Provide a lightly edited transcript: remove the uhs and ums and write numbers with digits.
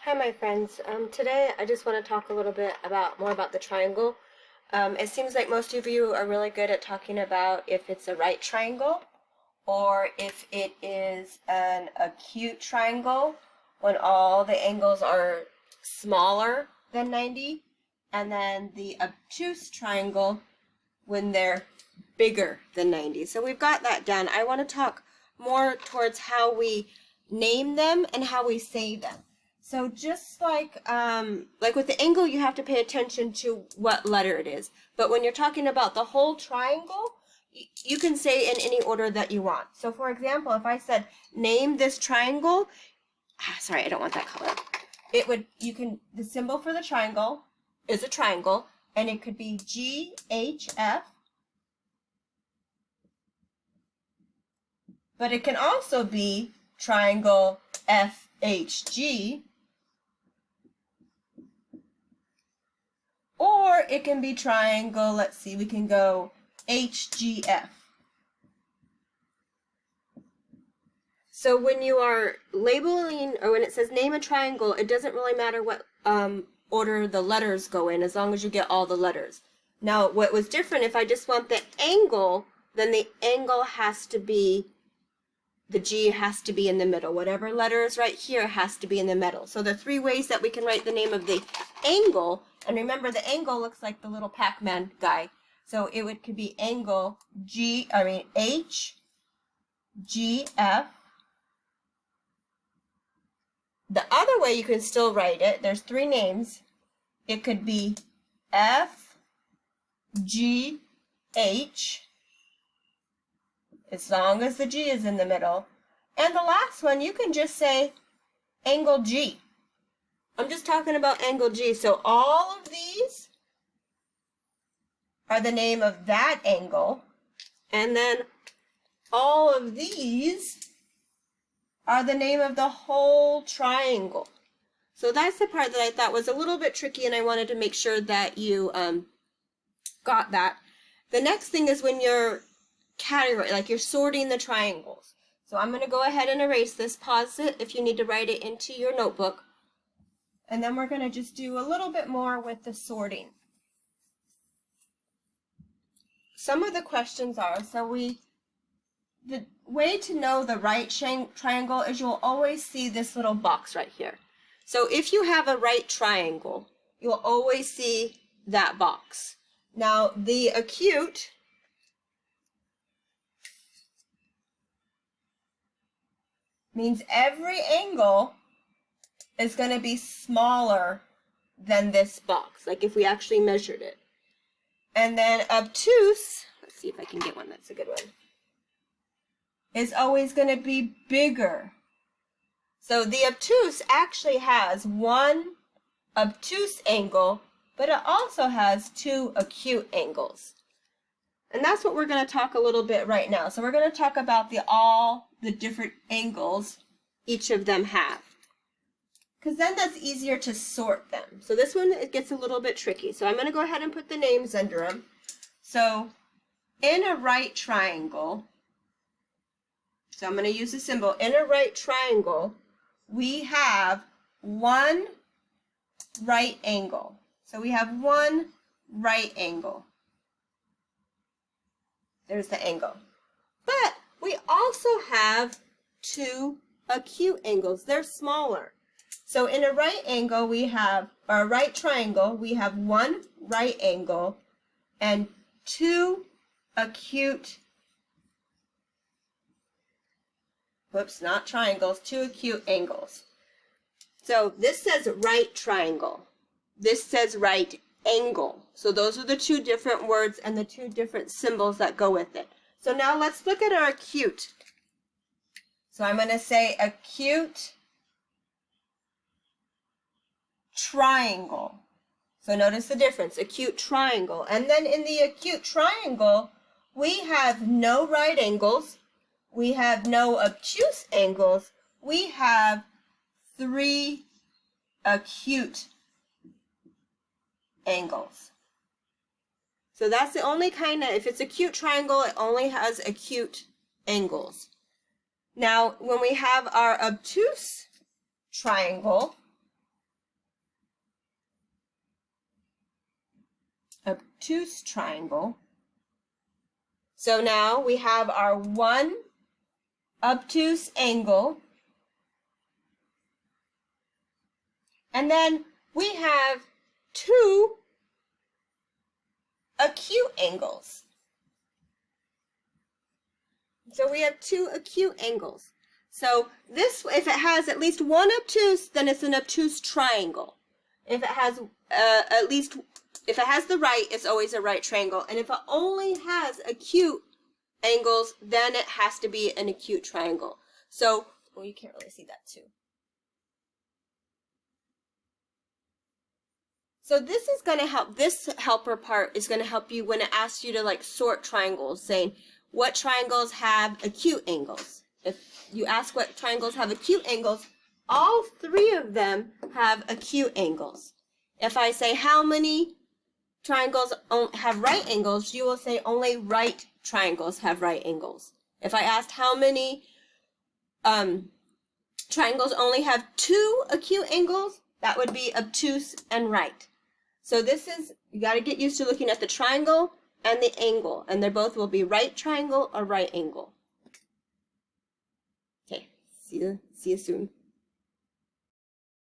Hi, my friends. Today I just want to talk a little bit more about the triangle. It seems like most of you are really good at talking about if it's a right triangle or if it is an acute triangle when all the angles are smaller than 90, and then the obtuse triangle when they're bigger than 90. So we've got that down. I want to talk more towards how we name them and how we say them. So just like with the angle, you have to pay attention to what letter it is. But when you're talking about the whole triangle, you can say in any order that you want. So for example, if I said, name this triangle, sorry, I don't want that color. The symbol for the triangle is a triangle, and it could be GHF, but it can also be triangle FHG, or it can be triangle, let's see, we can go HGF. So when you are labeling, or when it says name a triangle, it doesn't really matter what order the letters go in, as long as you get all the letters. Now, what was different, if I just want the angle, then the angle has to be, the G has to be in the middle. Whatever letter is right here has to be in the middle. So the three ways that we can write the name of the angle, and remember the angle looks like the little Pac-Man guy. So could be angle H, G, F. The other way you can still write it, there's three names. It could be F, G, H, as long as the G is in the middle. And the last one, you can just say angle G. I'm just talking about angle G. So all of these are the name of that angle. And then all of these are the name of the whole triangle. So that's the part that I thought was a little bit tricky, and I wanted to make sure that you got that. The next thing is when you're category, like you're sorting the triangles. So I'm going to go ahead and erase this, pause it if you need to write it into your notebook. And then we're going to just do a little bit more with the sorting. Some of the questions are, the way to know the right triangle is you'll always see this little box right here. So if you have a right triangle, you'll always see that box. Now the acute means every angle is going to be smaller than this box, like if we actually measured it. And then obtuse, let's see if I can get one that's a good one, is always going to be bigger. So the obtuse actually has one obtuse angle, but it also has two acute angles. And that's what we're going to talk a little bit right now. So we're going to talk about all the different angles each of them have, because then that's easier to sort them. So this one, it gets a little bit tricky. So I'm going to go ahead and put the names under them. So in a right triangle, so I'm going to use the symbol, in a right triangle, we have one right angle. So we have one right angle. There's the angle. But we also have two acute angles. They're smaller. So in a right angle, right triangle, we have one right angle and two acute, not triangles, two acute angles. So this says right triangle. This says right angle. So those are the two different words and the two different symbols that go with it. So now let's look at our acute. So I'm going to say acute triangle. So notice the difference, acute triangle. And then in the acute triangle, we have no right angles, we have no obtuse angles, we have three acute angles. So that's the only kind of, if it's acute triangle, it only has acute angles. Now, when we have our obtuse triangle, obtuse triangle. So now we have our one obtuse angle. And then we have two acute angles. So we have two acute angles. So this, if it has at least one obtuse, then it's an obtuse triangle. If it has if it has the right, it's always a right triangle. And if it only has acute angles, then it has to be an acute triangle. So, well, you can't really see that too. So this is going to help, this helper part is going to help you when it asks you to like sort triangles, saying what triangles have acute angles. If you ask what triangles have acute angles, all three of them have acute angles. If I say how many triangles have right angles, you will say only right triangles have right angles. If I asked how many triangles only have two acute angles, that would be obtuse and right. So this is, you got to get used to looking at the triangle and the angle, and they both will be right triangle or right angle. Okay, see you soon.